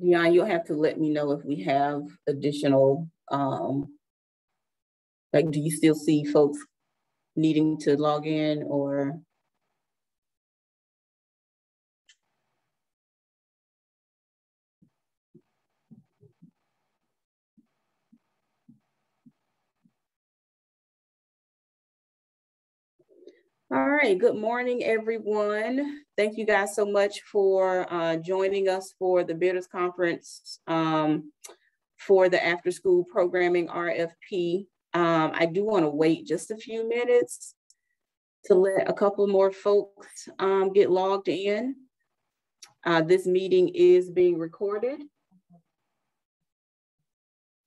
Dion, you'll have to let me know if we have additional, like, do you still see folks needing to log in or? All right, good morning, everyone. Thank you guys so much for joining us for the Bidders Conference for the After School Programming RFP. I do want to wait just a few minutes to let a couple more folks get logged in. This meeting is being recorded.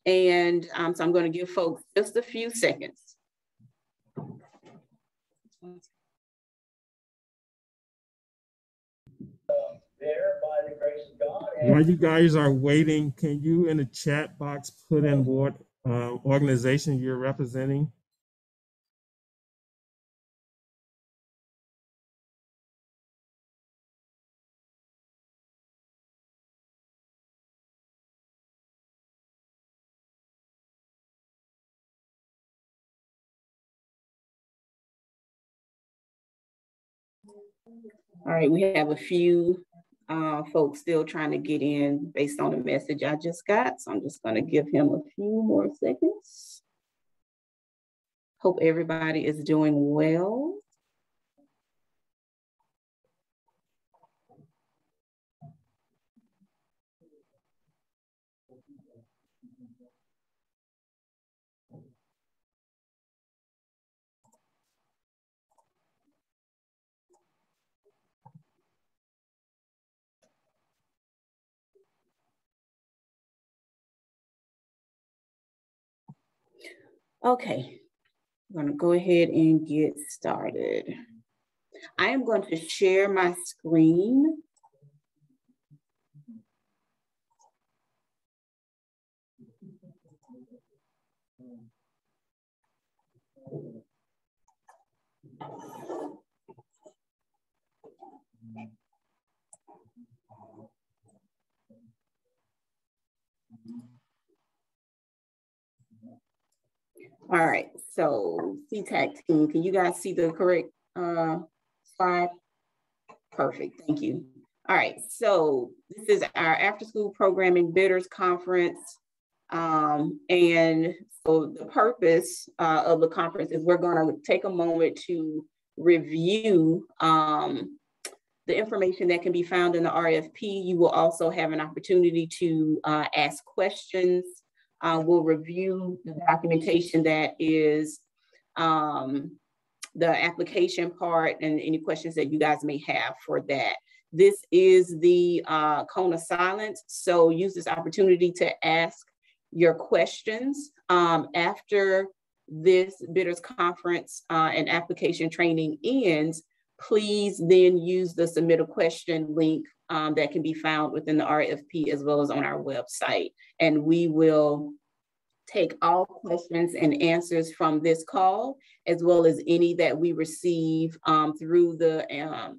And so I'm going to give folks just a few seconds. There by the grace of God. While you guys are waiting, can you in the chat box put in what organization you're representing? All right, we have a few folks still trying to get in based on the message I just got. So I'm just going to give him a few more seconds. Hope everybody is doing well. Okay, I'm going to go ahead and get started. I am going to share my screen. All right, so CTAC team, can you guys see the correct slide? Perfect, thank you. All right, so this is our After School Programming Bidders Conference. And so the purpose of the conference is we're gonna take a moment to review the information that can be found in the RFP. You will also have an opportunity to ask questions. We'll review the documentation that is the application part and any questions that you guys may have for that. This is the cone of silence, so use this opportunity to ask your questions. After this Bidders Conference and application training ends, please then use the submit a question link that can be found within the RFP as well as on our website. And we will take all questions and answers from this call, as well as any that we receive through the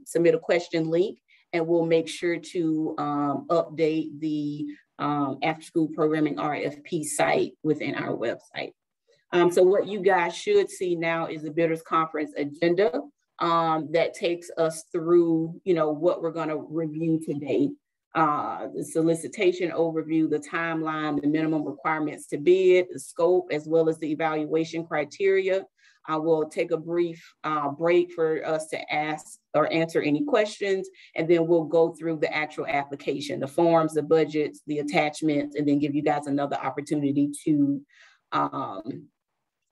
submit a question link. And we'll make sure to update the After School Programming RFP site within our website. So what you guys should see now is the Bidders Conference agenda that takes us through, what we're going to review today. The solicitation overview, the timeline, the minimum requirements to bid, the scope, as well as the evaluation criteria. I will take a brief break for us to ask or answer any questions, and then we'll go through the actual application, the forms, the budgets, the attachments, and then give you guys another opportunity to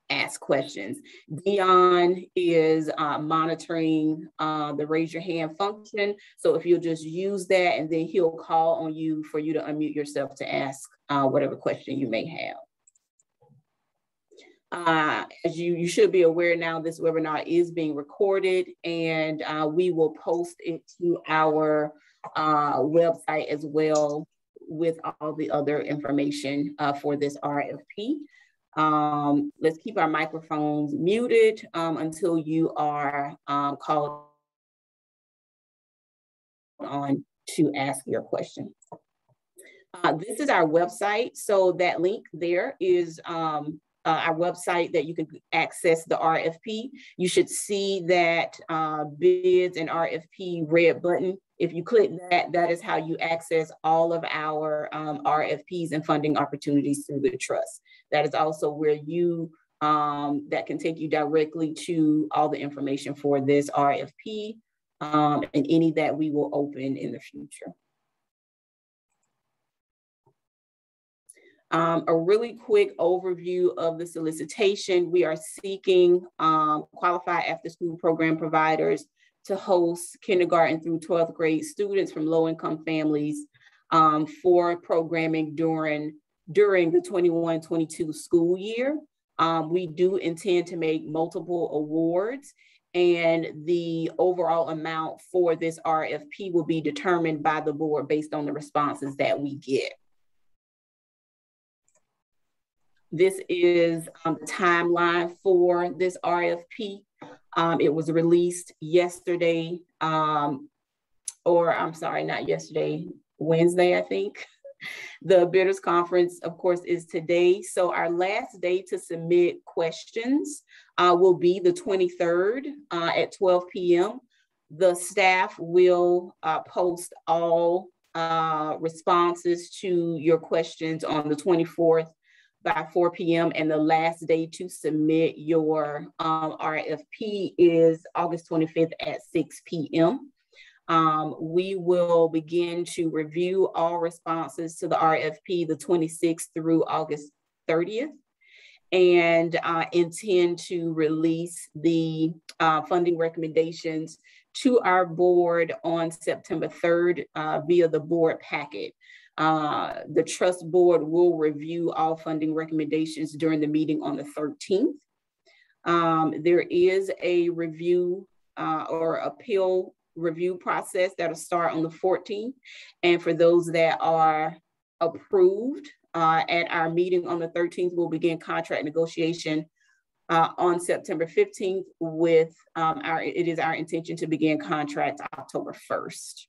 ask questions. Dion is monitoring the raise your hand function. So if you'll just use that, and then he'll call on you for you to unmute yourself to ask whatever question you may have. As you should be aware now, this webinar is being recorded, and we will post it to our website as well with all the other information for this RFP. Let's keep our microphones muted until you are called on to ask your question. This is our website. So that link there is our website that you can access the RFP. You should see that bids and RFP red button. If you click that, that is how you access all of our RFPs and funding opportunities through the trust. That is also where you, that can take you directly to all the information for this RFP and any that we will open in the future. A really quick overview of the solicitation. We are seeking qualified after-school program providers to host kindergarten through 12th grade students from low-income families for programming during the 21-22 school year. We do intend to make multiple awards, and the overall amount for this RFP will be determined by the board based on the responses that we get. This is the timeline for this RFP. It was released yesterday, or I'm sorry, not yesterday, Wednesday, I think. The bidders conference, of course, is today. So our last day to submit questions will be the 23rd at 12 p.m. The staff will post all responses to your questions on the 24th by 4 p.m. and the last day to submit your RFP is August 25th at 6 p.m. We will begin to review all responses to the RFP the 26th through August 30th and intend to release the funding recommendations to our board on September 3rd via the board packet. The trust board will review all funding recommendations during the meeting on the 13th. There is a review or appeal review process that'll start on the 14th. And for those that are approved at our meeting on the 13th, we'll begin contract negotiation on September 15th with it is our intention to begin contract October 1st.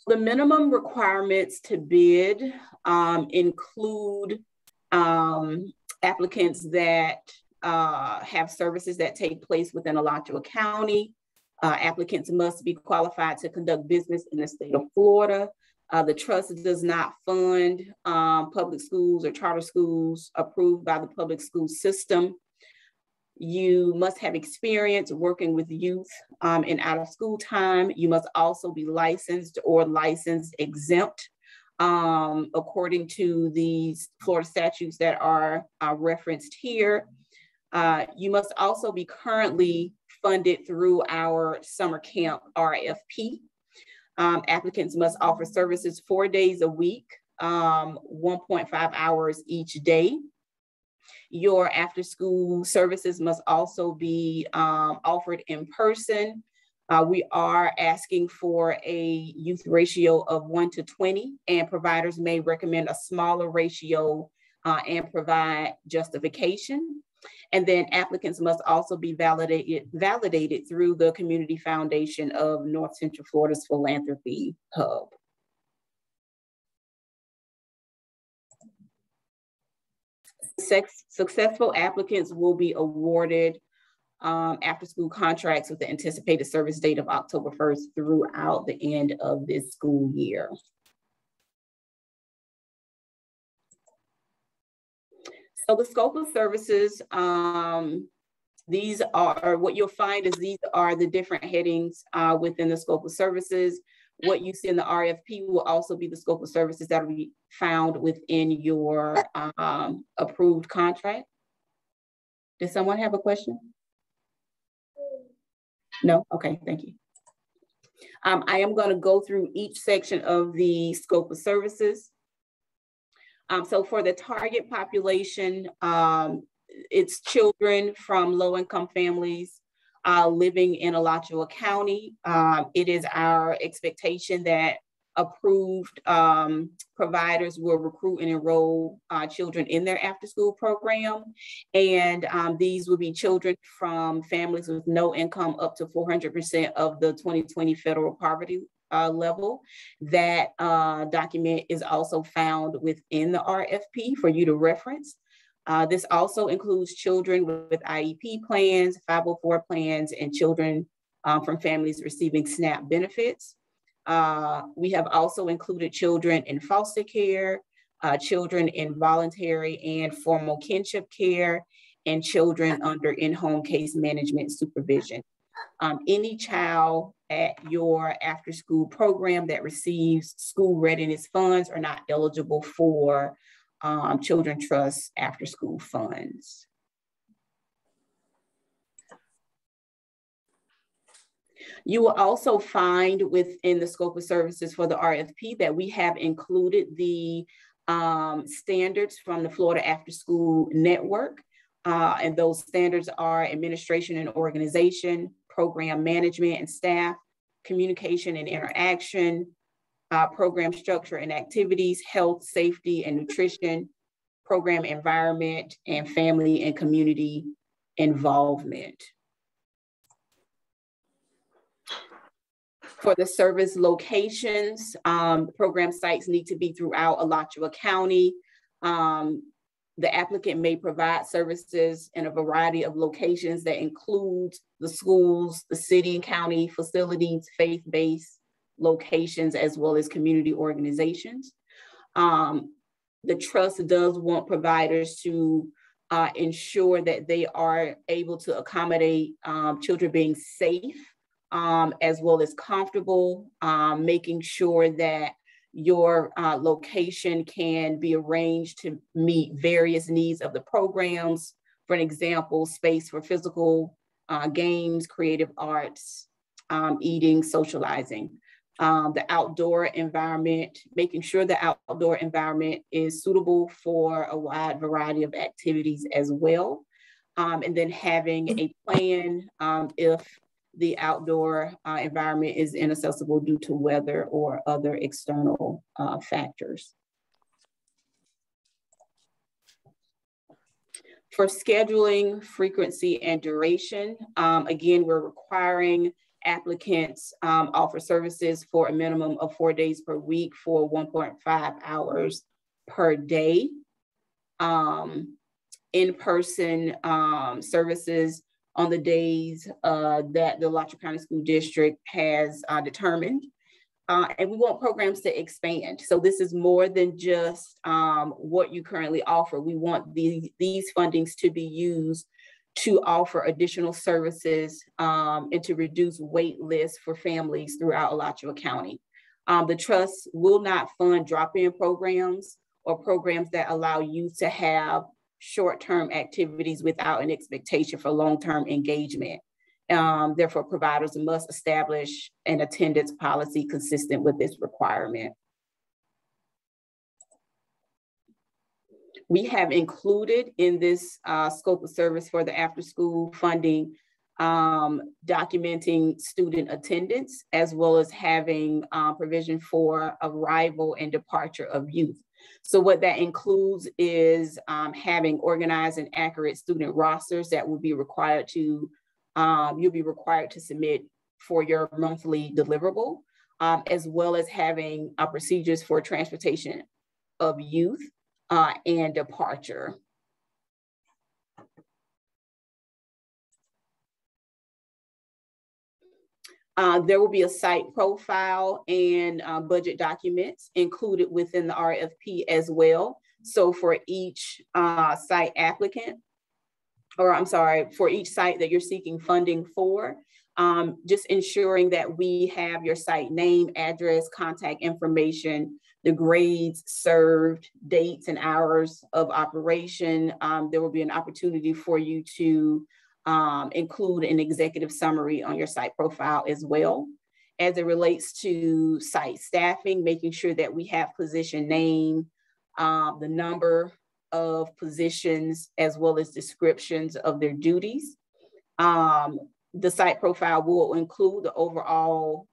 The minimum requirements to bid include applicants that have services that take place within Alachua County. Applicants must be qualified to conduct business in the state of Florida. The trust does not fund public schools or charter schools approved by the public school system. You must have experience working with youth in out of school time. You must also be licensed or license exempt according to the Florida statutes that are referenced here. You must also be currently funded through our summer camp RFP. Applicants must offer services 4 days a week, 1.5 hours each day. Your after school services must also be offered in person. We are asking for a youth ratio of 1:20, and providers may recommend a smaller ratio and provide justification. And then applicants must also be validated through the Community Foundation of North Central Florida's Philanthropy Hub. Successful applicants will be awarded after school contracts with the anticipated service date of October 1st throughout the end of this school year. So the scope of services, these are, what you'll find is these are the different headings within the scope of services. What you see in the RFP will also be the scope of services that will be found within your approved contract. Does someone have a question? No? Okay, thank you. I am going to go through each section of the scope of services. So for the target population, it's children from low-income families living in Alachua County. It is our expectation that approved providers will recruit and enroll children in their after-school program. And these will be children from families with no income up to 400% of the 2020 federal poverty level. That document is also found within the RFP for you to reference. This also includes children with IEP plans, 504 plans, and children from families receiving SNAP benefits. We have also included children in foster care, children in voluntary and formal kinship care, and children under in-home case management supervision. Any child at your after-school program that receives school readiness funds are not eligible for Children Trust after-school funds. You will also find within the scope of services for the RFP that we have included the standards from the Florida After School Network. And those standards are administration and organization, program management and staff, communication and interaction, program structure and activities, health, safety and nutrition, program environment, and family and community involvement. For the service locations, program sites need to be throughout Alachua County. The applicant may provide services in a variety of locations that include the schools, the city and county facilities, faith-based locations, as well as community organizations. The trust does want providers to ensure that they are able to accommodate children being safe, as well as comfortable, making sure that your location can be arranged to meet various needs of the programs. For an example, space for physical games, creative arts, eating, socializing. The outdoor environment, making sure the outdoor environment is suitable for a wide variety of activities as well. And then having a plan if the outdoor environment is inaccessible due to weather or other external factors. For scheduling, frequency, and duration, again, we're requiring applicants offer services for a minimum of 4 days per week for 1.5 hours per day. In-person services on the days that the Alachua County School District has determined. And we want programs to expand. So this is more than just what you currently offer. We want these fundings to be used to offer additional services and to reduce wait lists for families throughout Alachua County. The trust will not fund drop-in programs or programs that allow youth to have short-term activities without an expectation for long-term engagement. Therefore, providers must establish an attendance policy consistent with this requirement. We have included in this scope of service for the after-school funding, documenting student attendance, as well as having provision for arrival and departure of youth. So what that includes is having organized and accurate student rosters that will be required to, you'll be required to submit for your monthly deliverable, as well as having procedures for transportation of youth and departure. There will be a site profile and budget documents included within the RFP as well. So for each site applicant, or I'm sorry, for each site that you're seeking funding for, just ensuring that we have your site name, address, contact information, the grades served, dates and hours of operation. There will be an opportunity for you to include an executive summary on your site profile as well. As it relates to site staffing, making sure that we have position name, the number of positions, as well as descriptions of their duties. The site profile will include the overall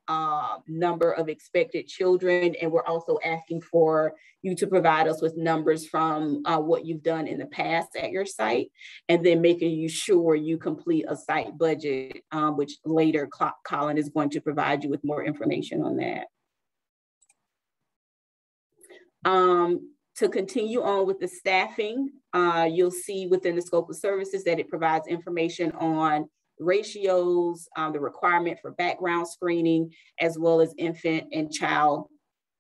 number of expected children, and we're also asking for you to provide us with numbers from what you've done in the past at your site, and then making you sure you complete a site budget, which later Colin is going to provide you with more information on that. To continue on with the staffing, you'll see within the scope of services that it provides information on ratios, the requirement for background screening, as well as infant and child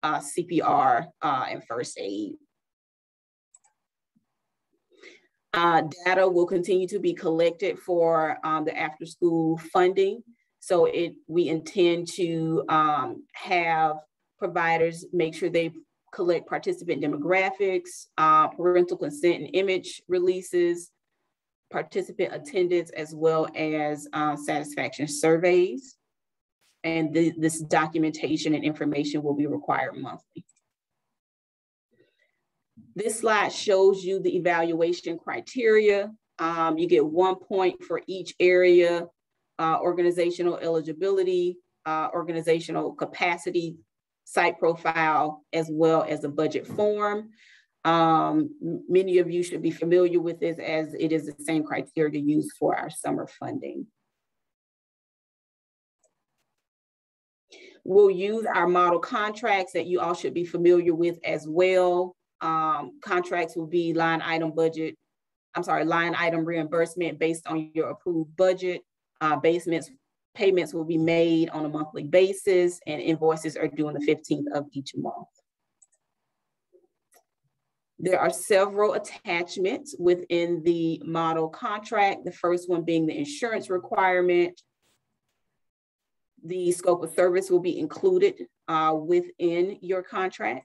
CPR and first aid. Data will continue to be collected for the after school funding. So we intend to have providers make sure they collect participant demographics, parental consent and image releases, participant attendance, as well as satisfaction surveys. And this documentation and information will be required monthly. This slide shows you the evaluation criteria. You get 1 point for each area: organizational eligibility, organizational capacity, site profile, as well as a budget form. Many of you should be familiar with this, as it is the same criteria used for our summer funding. We'll use our model contracts that you all should be familiar with as well. Contracts will be line item reimbursement based on your approved budget. Payments will be made on a monthly basis, and invoices are due on the 15th of each month. There are several attachments within the model contract. The first one being the insurance requirement. The scope of service will be included within your contract.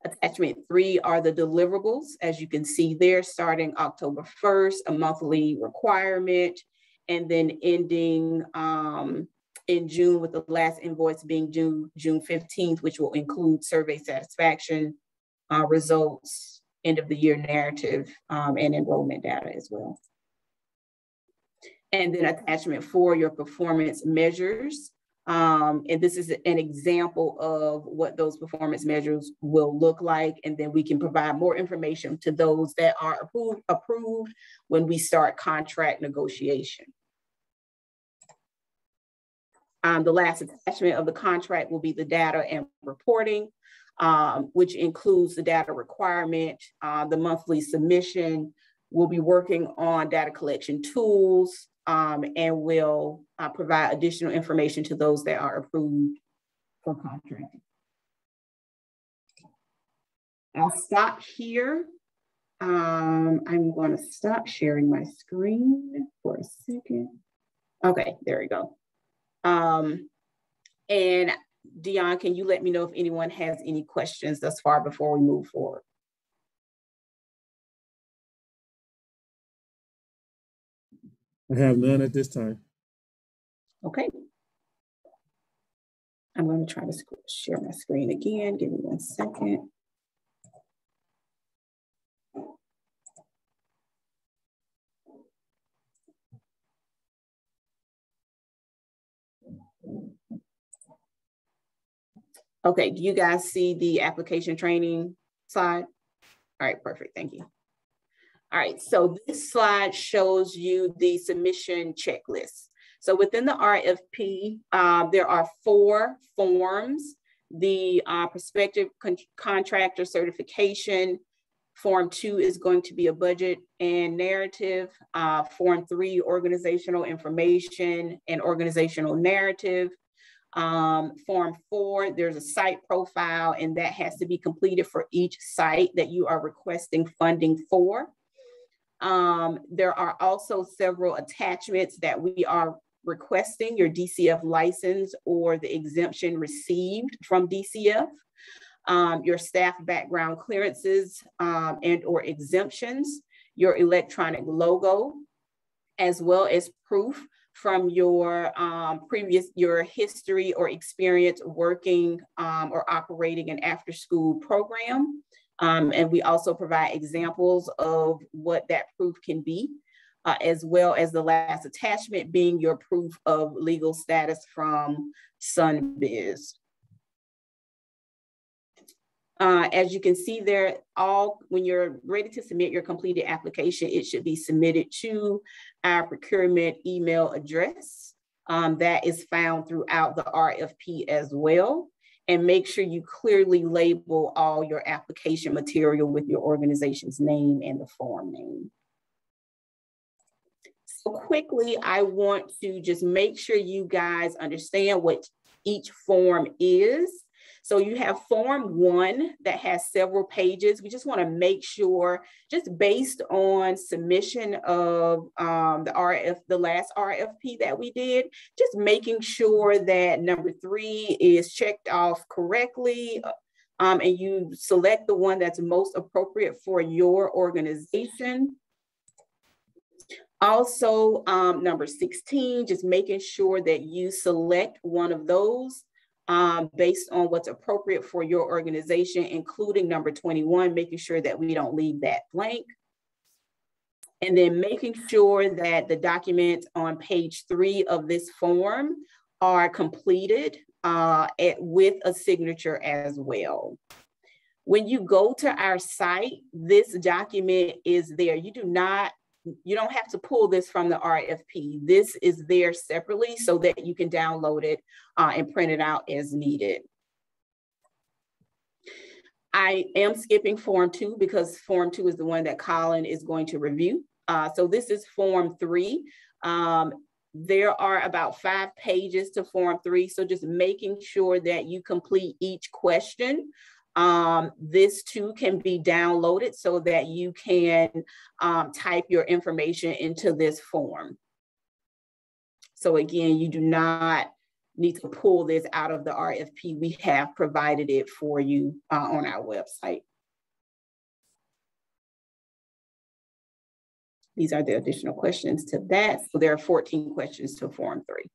Attachment 3 are the deliverables, as you can see there, starting October 1st, a monthly requirement, and then ending in June, with the last invoice being June 15th, which will include survey satisfaction results, end of the year narrative, and enrollment data as well. And then attachment 4, your performance measures. And this is an example of what those performance measures will look like. And then we can provide more information to those that are approved when we start contract negotiation. The last attachment of the contract will be the data and reporting, which includes the data requirement, the monthly submission. We'll be working on data collection tools, and will provide additional information to those that are approved for contracting. I'll stop here. I'm going to stop sharing my screen for a second. Okay, there we go. And Dion, can you let me know if anyone has any questions thus far before we move forward? I have none at this time. Okay. I'm going to try to share my screen again. Give me 1 second. Okay, do you guys see the application training slide? All right, perfect, thank you. All right, so this slide shows you the submission checklist. So within the RFP, there are 4 forms: the prospective contractor certification. Form 2 is going to be a budget and narrative. Form 3, organizational information and organizational narrative. Form 4, there's a site profile, and that has to be completed for each site that you are requesting funding for. There are also several attachments that we are requesting: your DCF license or the exemption received from DCF, your staff background clearances and or exemptions, your electronic logo, as well as proof from your your history or experience working or operating an after-school program. And we also provide examples of what that proof can be. as well as the last attachment being your proof of legal status from SunBiz. As you can see there, when you're ready to submit your completed application, it should be submitted to our procurement email address that is found throughout the RFP as well. And make sure you clearly label all your application material with your organization's name and the form name. So quickly, I want to just make sure you guys understand what each form is. So you have Form 1 that has several pages. We just want to make sure, just based on submission of the last RFP that we did, just making sure that number 3 is checked off correctly, and you select the one that's most appropriate for your organization. Also, number 16, just making sure that you select one of those based on what's appropriate for your organization, including number 21, making sure that we don't leave that blank. And then making sure that the documents on page 3 of this form are completed with a signature as well. When you go to our site, this document is there. You don't have to pull this from the RFP. This is there separately so that you can download it and print it out as needed. I am skipping Form 2 because Form 2 is the one that Colin is going to review. So this is Form 3. There are about 5 pages to Form 3. So just making sure that you complete each question. This too can be downloaded so that you can type your information into this form. So again, you do not need to pull this out of the RFP. We have provided it for you on our website. These are the additional questions to that. So there are 14 questions to Form 3.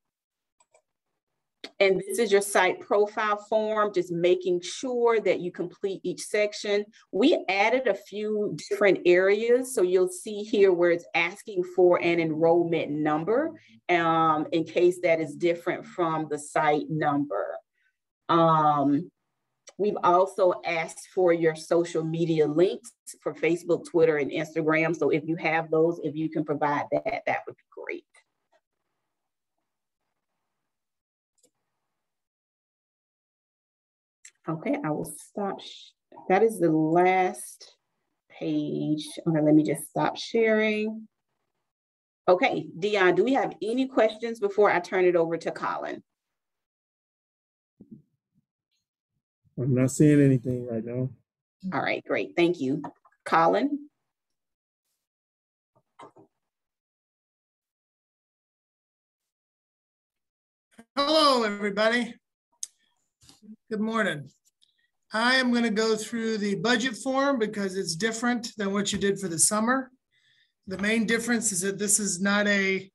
And this is your site profile form, just making sure that you complete each section. We added a few different areas. So you'll see here where it's asking for an enrollment number in case that is different from the site number. We've also asked for your social media links for Facebook, Twitter, and Instagram. So if you have those, if you can provide that, that would be great. Okay, I will stop. That is the last page. Okay, let me just stop sharing. Okay, Dion, do we have any questions before I turn it over to Colin? I'm not seeing anything right now. All right, great. Thank you. Colin? Hello, everybody. Good morning. I am going to go through the budget form because it's different than what you did for the summer. The main difference is that this is not the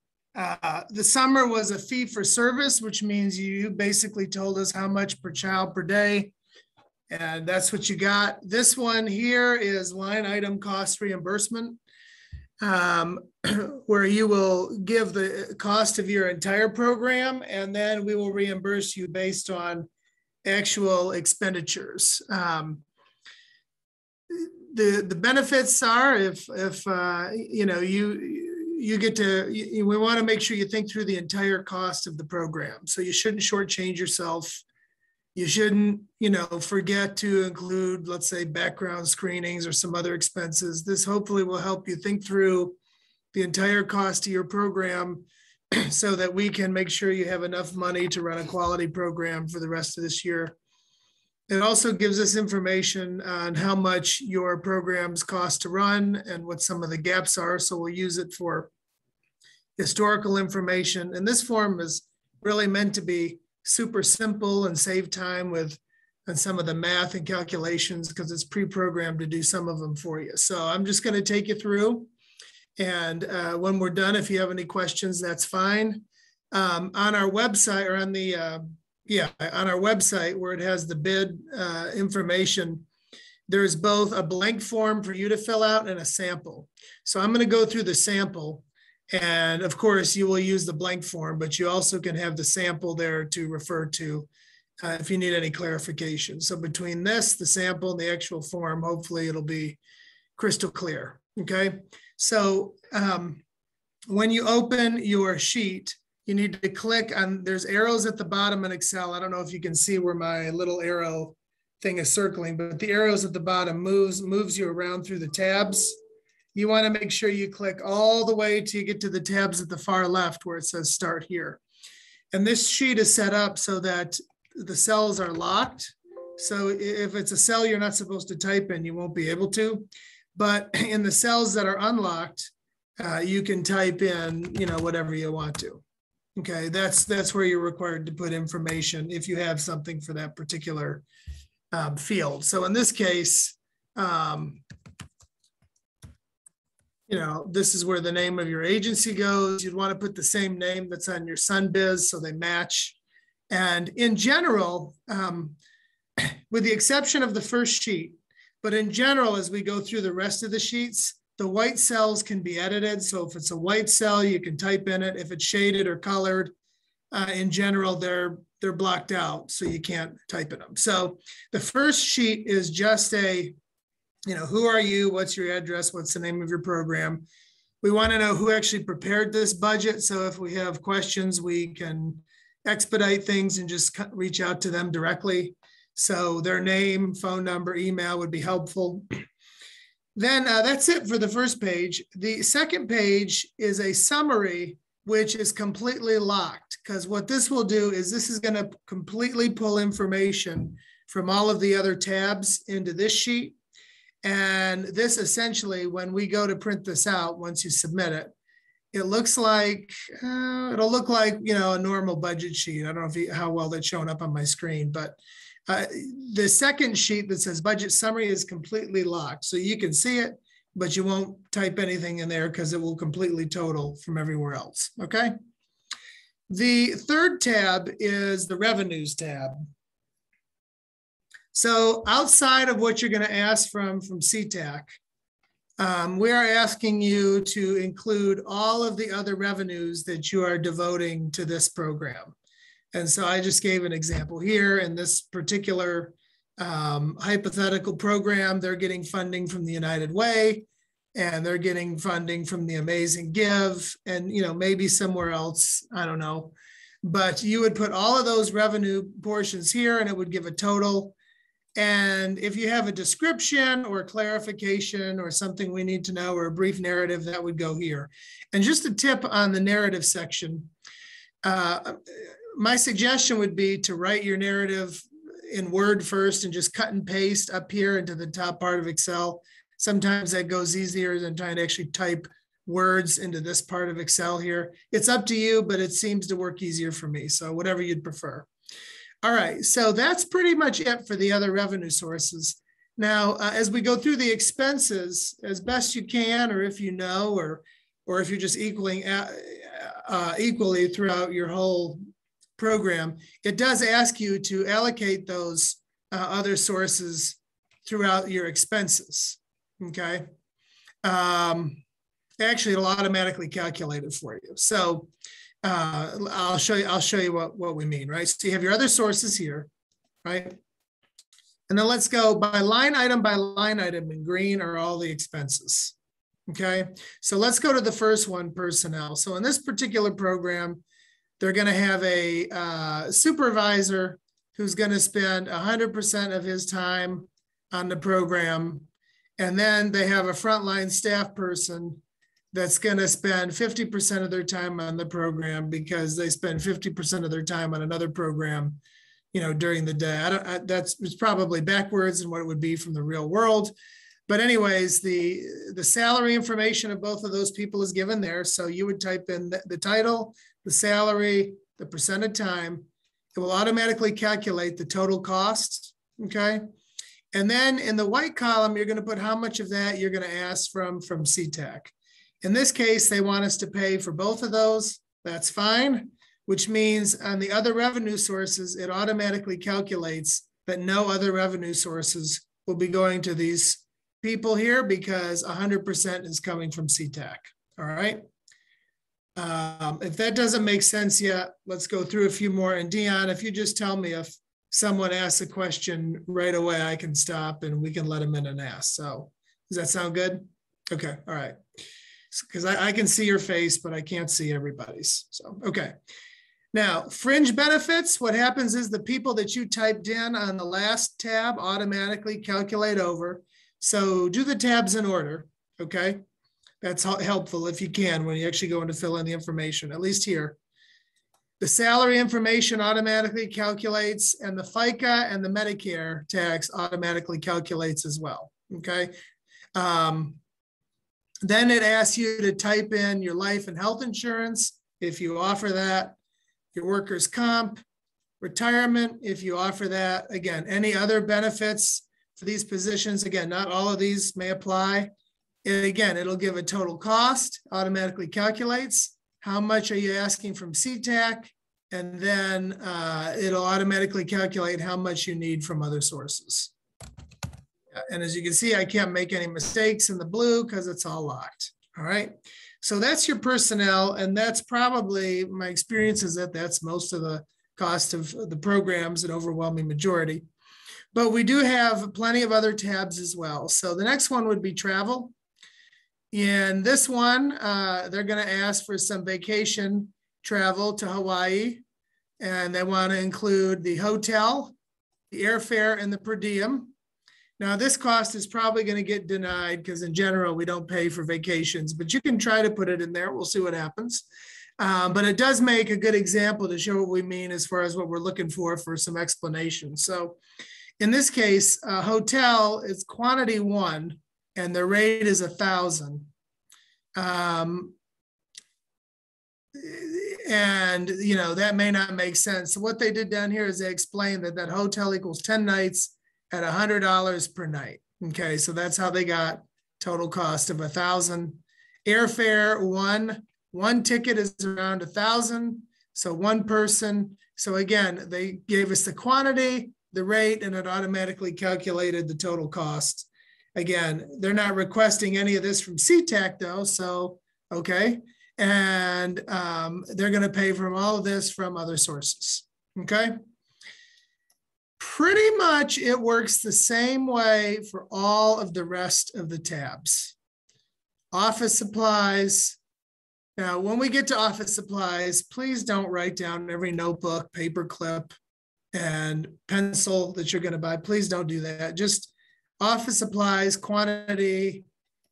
summer was a fee for service, which means you basically told us how much per child per day, and that's what you got. This one here is line item cost reimbursement, where you will give the cost of your entire program, and then we will reimburse you based on actual expenditures. The benefits are if you know you get to, we want to make sure you think through the entire cost of the program. So you shouldn't shortchange yourself. You shouldn't, forget to include, let's say, background screenings or some other expenses. This hopefully will help you think through the entire cost of your program so that we can make sure you have enough money to run a quality program for the rest of this year. It also gives us information on how much your programs cost to run and what some of the gaps are. So we'll use it for historical information. And this form is really meant to be super simple and save time on some of the math and calculations because it's pre-programmed to do some of them for you. So I'm just going to take you through. And when we're done, if you have any questions, that's fine. On our website, or on the on our website where it has the bid information, there's both a blank form for you to fill out and a sample. So I'm going to go through the sample. And of course, you will use the blank form, but you also can have the sample there to refer to if you need any clarification. So between this, the sample, and the actual form, hopefully it'll be crystal clear. Okay. So when you open your sheet, you need to click on, there's arrows at the bottom in Excel. I don't know if you can see where my little arrow thing is circling, but the arrows at the bottom moves you around through the tabs. You want to make sure you click all the way till you get to the tabs at the far left where it says start here. And this sheet is set up so that the cells are locked. So if it's a cell you're not supposed to type in, you won't be able to. But in the cells that are unlocked, you can type in, whatever you want to. Okay, that's where you're required to put information if you have something for that particular field. So in this case, this is where the name of your agency goes. You'd want to put the same name that's on your SunBiz so they match. And in general, with the exception of the first sheet, but in general, as we go through the rest of the sheets, the white cells can be edited. So if it's a white cell, you can type in it. If it's shaded or colored, in general, they're blocked out, so you can't type in them. So the first sheet is just a, who are you? What's your address? What's the name of your program? We want to know who actually prepared this budget. So if we have questions, we can expedite things and just reach out to them directly. So their name, phone number, email would be helpful. Then that's it for the first page. The second page is a summary, which is completely locked, because what this will do is this is going to completely pull information from all of the other tabs into this sheet. And this essentially, when we go to print this out, once you submit it, it looks like, it'll look like, a normal budget sheet. I don't know how well that's showing up on my screen, but the second sheet that says budget summary is completely locked. So you can see it, but you won't type anything in there because it will completely total from everywhere else, okay? The third tab is the revenues tab. So outside of what you're going to ask from CTAC, we are asking you to include all of the other revenues that you are devoting to this program. And so I just gave an example here. In this particular hypothetical program, they're getting funding from the United Way, and they're getting funding from the Amazing Give, and maybe somewhere else, I don't know. But you would put all of those revenue portions here, and it would give a total. And if you have a description or clarification or something we need to know, or a brief narrative, that would go here. And just a tip on the narrative section, my suggestion would be to write your narrative in Word first and just cut and paste up here into the top part of Excel. Sometimes that goes easier than trying to actually type words into this part of Excel here. It's up to you, but it seems to work easier for me. So whatever you'd prefer. All right, so that's pretty much it for the other revenue sources. Now, as we go through the expenses, as best you can, or if you know, or if you're just equally throughout your whole program, it does ask you to allocate those other sources throughout your expenses, okay? Actually, it'll automatically calculate it for you. So I'll show you what we mean, right? So you have your other sources here, right? And then let's go by line item in green are all the expenses, okay? So let's go to the first one, personnel. So in this particular program, they're going to have a supervisor who's going to spend 100% of his time on the program. And then they have a frontline staff person that's going to spend 50% of their time on the program because they spend 50% of their time on another program, during the day. It's probably backwards in what it would be from the real world. But anyways, the salary information of both of those people is given there. So you would type in the title, the salary, the percent of time. It will automatically calculate the total cost, okay? And then in the white column, you're going to put how much of that you're going to ask from CTAC. In this case, they want us to pay for both of those. That's fine, which means on the other revenue sources, it automatically calculates that no other revenue sources will be going to these people here because 100% is coming from CTAC, all right? If that doesn't make sense yet, let's go through a few more. And Dion, if you just tell me if someone asks a question right away, I can stop and we can let them in and ask. So does that sound good? Okay, all right. Because I can see your face, but I can't see everybody's. So, okay. Now, fringe benefits, what happens is the people that you typed in on the last tab automatically calculate over. So do the tabs in order, okay? That's helpful if you can when you actually go in to fill in the information, at least here. The salary information automatically calculates, and the FICA and the Medicare tax automatically calculates as well, okay? Then it asks you to type in your life and health insurance, if you offer that, your workers' comp, retirement, if you offer that. Again, any other benefits for these positions, again, not all of these may apply. And again, it'll give a total cost, automatically calculates. How much are you asking from CTAC? And then it'll automatically calculate how much you need from other sources. And as you can see, I can't make any mistakes in the blue because it's all locked. All right. So that's your personnel. And that's probably, my experience is that that's most of the cost of the programs, an overwhelming majority. But we do have plenty of other tabs as well. So the next one would be travel. In this one, they're going to ask for some vacation travel to Hawaii, and they want to include the hotel, the airfare, and the per diem. Now, this cost is probably going to get denied because in general, we don't pay for vacations, but you can try to put it in there. We'll see what happens. But it does make a good example to show what we mean as far as what we're looking for some explanation. So in this case, hotel is quantity 1, and the rate is 1,000. And, you know, that may not make sense. So what they did down here is they explained that that hotel equals 10 nights at $100 per night. Okay, so that's how they got total cost of 1,000. Airfare, one ticket is around 1,000. So one person. So again, they gave us the quantity, the rate, and it automatically calculated the total cost. Again, they're not requesting any of this from CTAC though, so okay. And they're going to pay for all of this from other sources, okay? Pretty much it works the same way for all of the rest of the tabs. Office supplies. Now, when we get to office supplies, please don't write down every notebook, paper clip, and pencil that you're going to buy. Please don't do that. Just office supplies, quantity,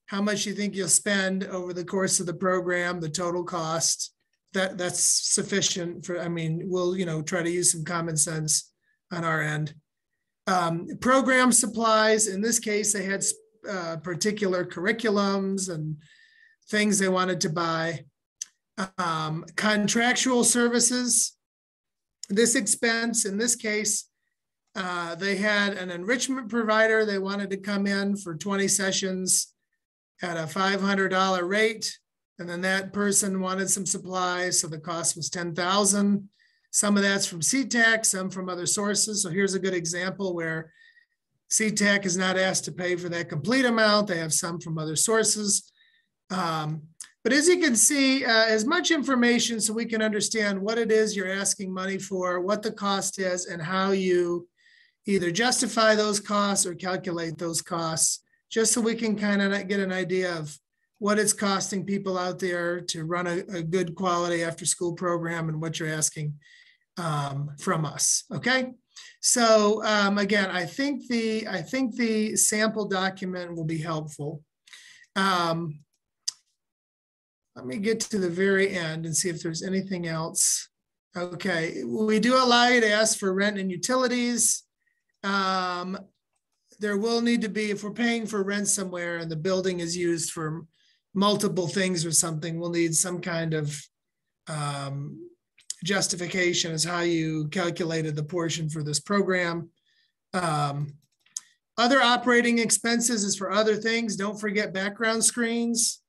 how much you think you'll spend over the course of the program, the total cost. That's sufficient for, I mean, we'll, try to use some common sense on our end. Program supplies, in this case, they had particular curriculums and things they wanted to buy. Contractual services, this expense, in this case, they had an enrichment provider. They wanted to come in for 20 sessions at a $500 rate. And then that person wanted some supplies. So the cost was $10,000. Some of that's from CTAC, some from other sources. So here's a good example where CTAC is not asked to pay for that complete amount. They have some from other sources. But as you can see, as much information so we can understand what it is you're asking money for, what the cost is, and how you either justify those costs or calculate those costs, just so we can kind of get an idea of what it's costing people out there to run a good quality after school program and what you're asking from us. Okay. So again, I think the sample document will be helpful. Let me get to the very end and see if there's anything else. Okay, we do allow you to ask for rent and utilities. There will need to be, if we're paying for rent somewhere and the building is used for multiple things or something, we'll need some kind of justification as how you calculated the portion for this program. Other operating expenses is for other things. Don't forget background screens.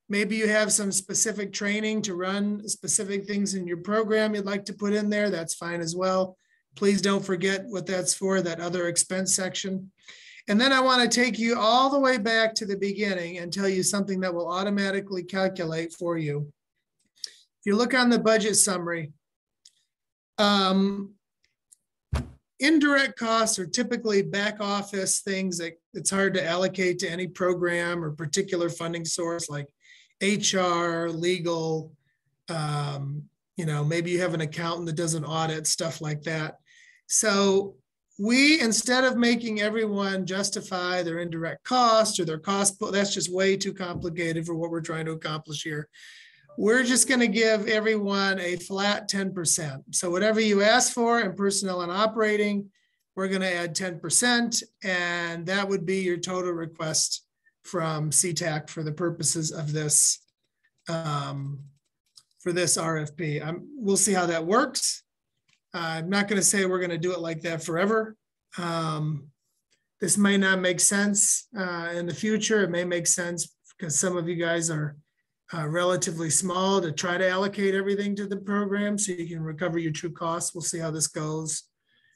Maybe you have some specific training to run specific things in your program you'd like to put in there. That's fine as well. Please don't forget what that's for, that other expense section. And then I want to take you all the way back to the beginning and tell you something that will automatically calculate for you. If you look on the budget summary, indirect costs are typically back office things that it's hard to allocate to any program or particular funding source like HR, legal, maybe you have an accountant that does an audit, stuff like that. So we, instead of making everyone justify their indirect cost or their cost, that's just way too complicated for what we're trying to accomplish here. We're just going to give everyone a flat 10%. So whatever you ask for in personnel and operating, we're going to add 10%, and that would be your total request from CTAC for the purposes of this RFP. We'll see how that works. I'm not going to say we're going to do it like that forever. This may not make sense in the future. It may make sense because some of you guys are relatively small to try to allocate everything to the program so you can recover your true costs. We'll see how this goes.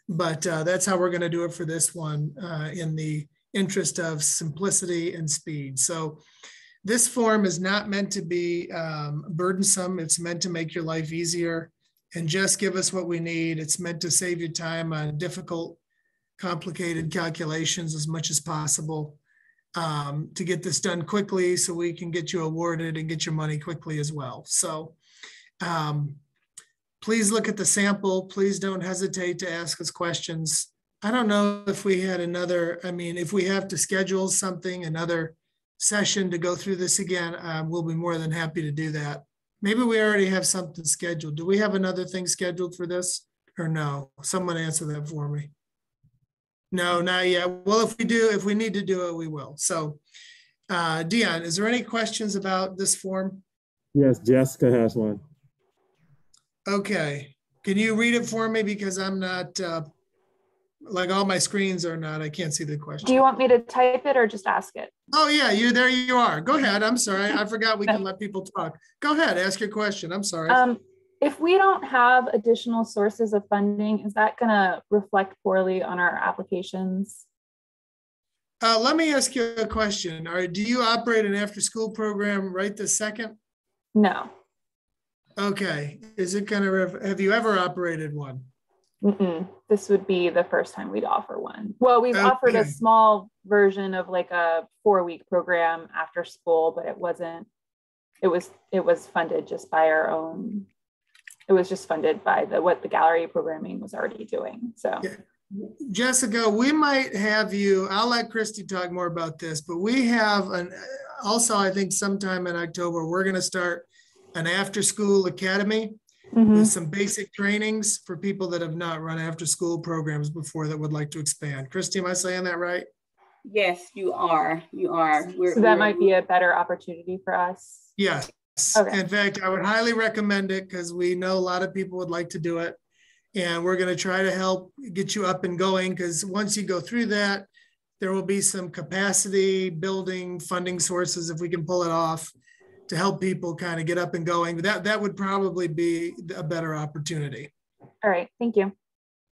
But that's how we're going to do it for this one in the interest of simplicity and speed. So this form is not meant to be burdensome. It's meant to make your life easier and just give us what we need. It's meant to save you time on difficult, complicated calculations as much as possible. To get this done quickly so we can get you awarded and get your money quickly as well. So please look at the sample. Please don't hesitate to ask us questions. I don't know if we had if we have to schedule something, another session to go through this again, we'll be more than happy to do that. Maybe we already have something scheduled. Do we have another thing scheduled for this or no? Someone answer that for me. No, not yet. Well, if we need to do it, we will. So, Dion, is there any questions about this form? Yes, Jessica has one. Okay. Can you read it for me? Because I'm not, like all my screens are not, I can't see the question. Do you want me to type it or just ask it? Oh yeah, there you are. Go ahead. I'm sorry. I forgot we can let people talk. Go ahead. Ask your question. I'm sorry. If we don't have additional sources of funding, is that going to reflect poorly on our applications? Let me ask you a question. Do you operate an after-school program right this second? No. Okay. Is it going to, have you ever operated one? This would be the first time we'd offer one. Well, we've offered a small version of like a 4-week program after school, but it was funded just by our own. It was just funded by what the gallery programming was already doing. So, yeah. Jessica, we might have you. I'll let Christy talk more about this, but we have also, I think sometime in October, we're going to start an after-school academy with some basic trainings for people that have not run after-school programs before that would like to expand. Christy, am I saying that right? Yes, you are. You are. So that might be a better opportunity for us. Yes. Okay. In fact, I would highly recommend it because we know a lot of people would like to do it. And we're going to try to help get you up and going because once you go through that, there will be some capacity building funding sources if we can pull it off to help people kind of get up and going. That would probably be a better opportunity. All right. Thank you.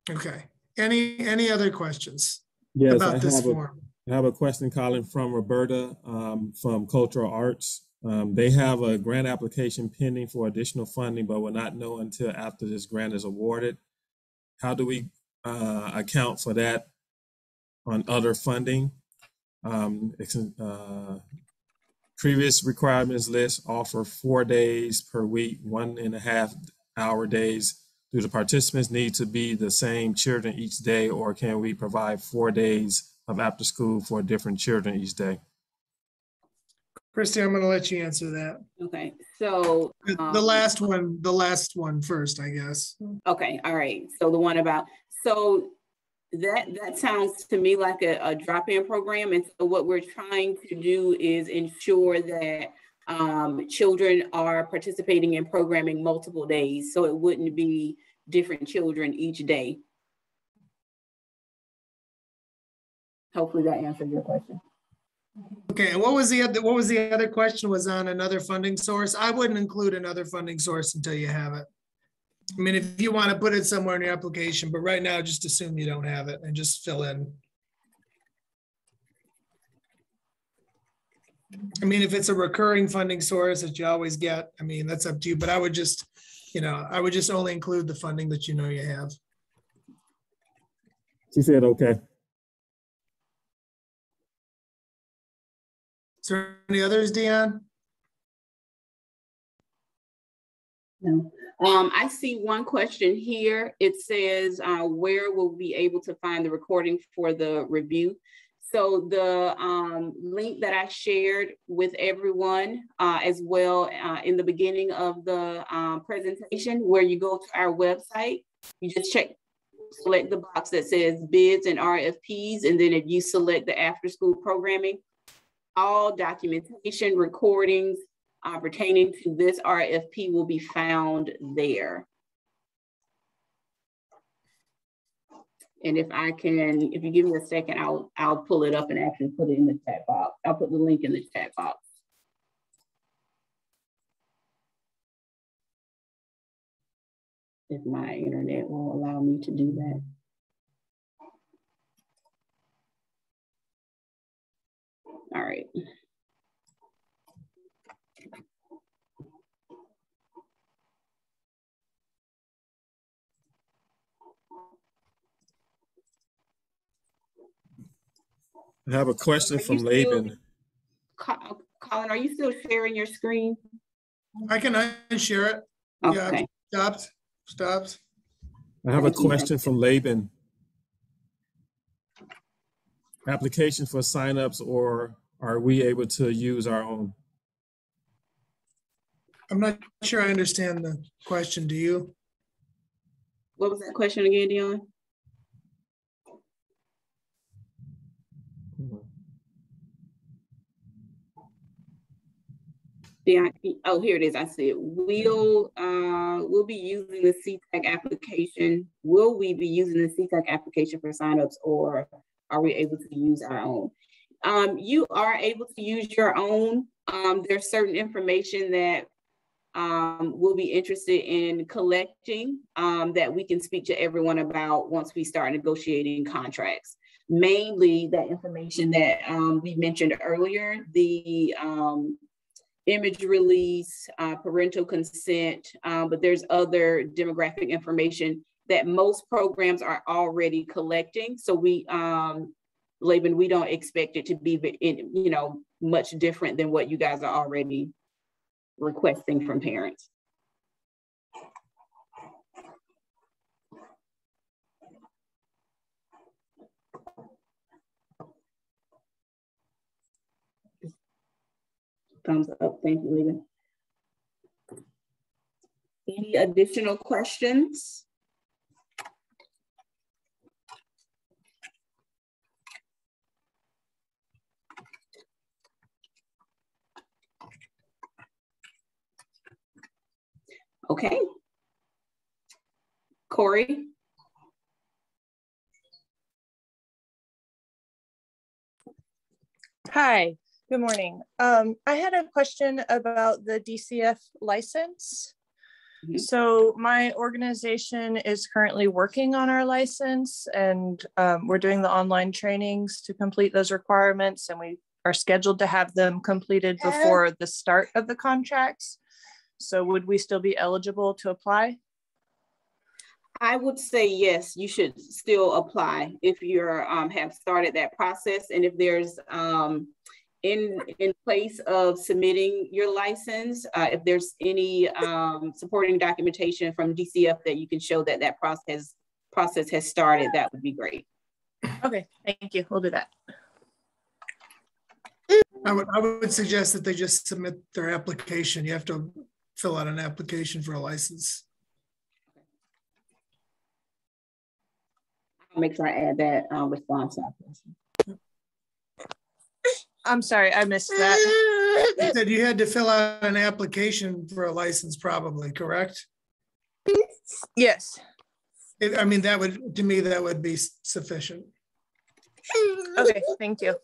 Okay. Any other questions about this form? I have a question, Colin, from Roberta from Cultural Arts. They have a grant application pending for additional funding, but will not know until after this grant is awarded. How do we account for that on other funding? Previous requirements list offer 4 days per week, 1.5 hour days. Do the participants need to be the same children each day, or can we provide 4 days of after school for different children each day? Christy, I'm going to let you answer that. Okay, so the last one first, I guess. Okay, all right. So the one about that sounds to me like a drop-in program, and so what we're trying to do is ensure that children are participating in programming multiple days, so it wouldn't be different children each day. Hopefully that answered your question. Okay, and what was the other question? Was on another funding source? I wouldn't include another funding source until you have it. I mean, if you want to put it somewhere in your application, but right now just assume you don't have it and just fill in. I mean, if it's a recurring funding source that you always get, I mean, that's up to you, but I would just, I would just only include the funding that you know you have. She said, okay. Is there any others, Dion? No. I see one question here. It says, where will we be able to find the recording for the review? So the link that I shared with everyone as well in the beginning of the presentation, where you go to our website, you just select the box that says bids and RFPs. And then if you select the after school programming, all documentation, recordings pertaining to this RFP will be found there. And if you give me a second, I'll pull it up and actually put it in the chat box. I'll put the link in the chat box. If my internet will allow me to do that. All right. I have a question from Laban. Colin, are you still sharing your screen? I can unshare it. Okay. Yeah, stopped. I have a question from Laban. Application for signups, or are we able to use our own? I'm not sure I understand the question. Do you? What was that question again, Dion? Dion, oh, here it is. I see it. We'll be using the CTAC application. Will we be using the CTAC application for signups, or are we able to use our own? You are able to use your own. There's certain information that we'll be interested in collecting that we can speak to everyone about once we start negotiating contracts. Mainly that information that we mentioned earlier, the image release, parental consent, but there's other demographic information that most programs are already collecting. So we, Laban, we don't expect it to be, much different than what you guys are already requesting from parents. Thumbs up, thank you, Laban. Any additional questions? Okay. Corey? Hi, good morning. I had a question about the DCF license. Mm-hmm. So my organization is currently working on our license, and we're doing the online trainings to complete those requirements, and we are scheduled to have them completed before the start of the contracts. So would we still be eligible to apply? I would say yes, you should still apply if you have started that process. And if there's in place of submitting your license, if there's any supporting documentation from DCF that you can show that that process has started, that would be great. Okay, thank you. We'll do that. I would suggest that they just submit their application. You have to fill out an application for a license. I'll make sure I add that response. I'm sorry, I missed that. You said you had to fill out an application for a license, probably, correct? Yes. I mean, that would, to me, that would be sufficient. Okay, thank you.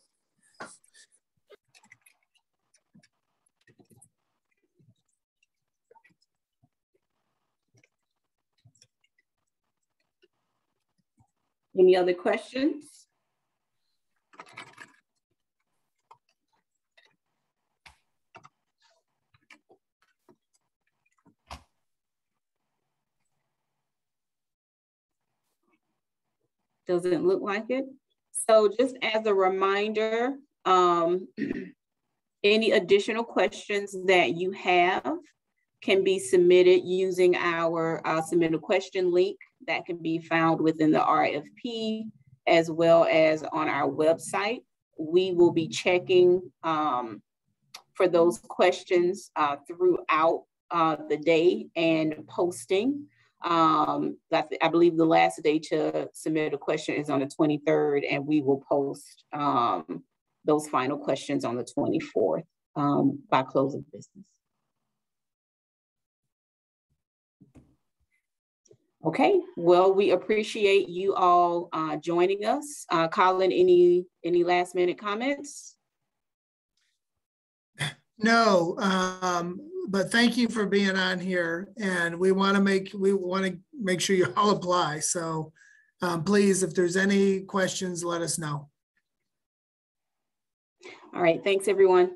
Any other questions? Doesn't look like it. So just as a reminder, any additional questions that you have can be submitted using our submit a question link that can be found within the RFP as well as on our website. We will be checking for those questions throughout the day and posting. I believe the last day to submit a question is on the 23rd, and we will post those final questions on the 24th by close of business. Okay, well, we appreciate you all joining us. Colin, any last minute comments? No, but thank you for being on here, and we want to make sure you all apply. So please, if there's any questions, let us know. All right, thanks everyone.